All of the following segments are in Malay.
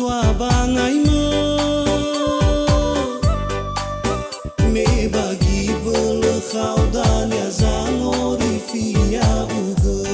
tua bangai me bagi belekau dan ya zanori via uge.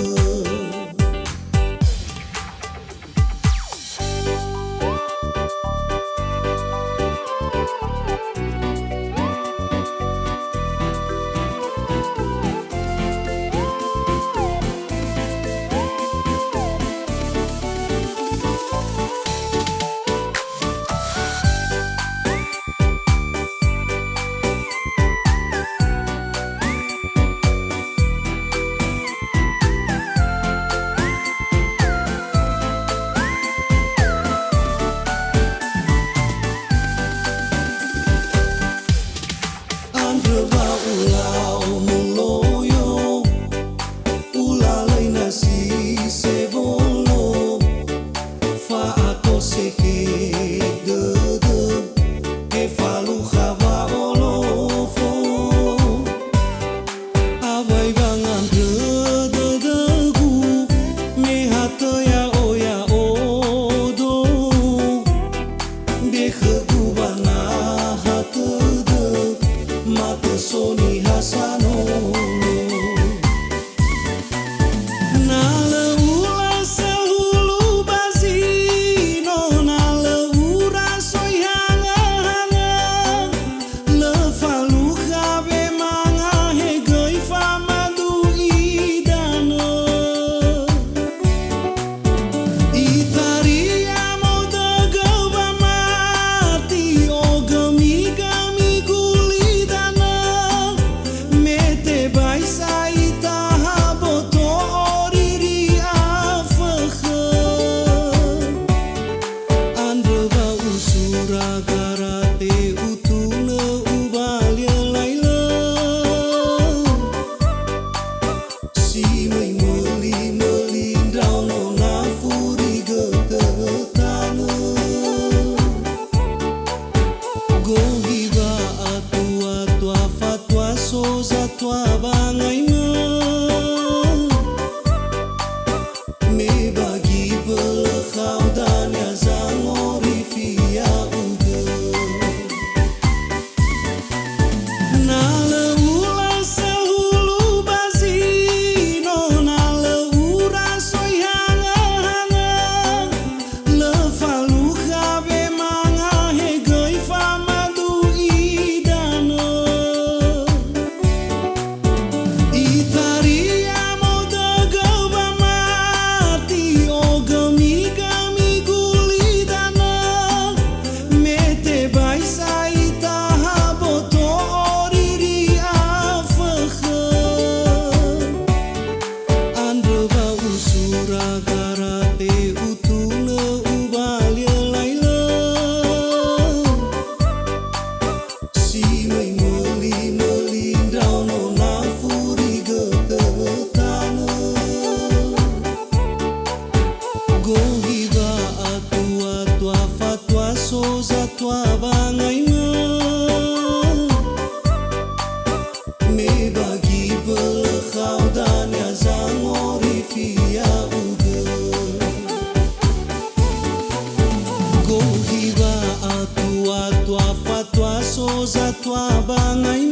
Soni Hasano nale ula sehulu bazino nale ura soy hanga hanga le falu kabe manga hegoi famadu idano itaria moda gawa mati o gami gami gulidana tua bangai me bagi belekau dan ya zangori via uge. Nale ula sehulu bazino nale ura soy hanga hanga le falu kabe manga hegoi famadu idano tua bangai me bagi belekau dan ya zangori via uge. Go hiba atua tua fatwa soza tua bangai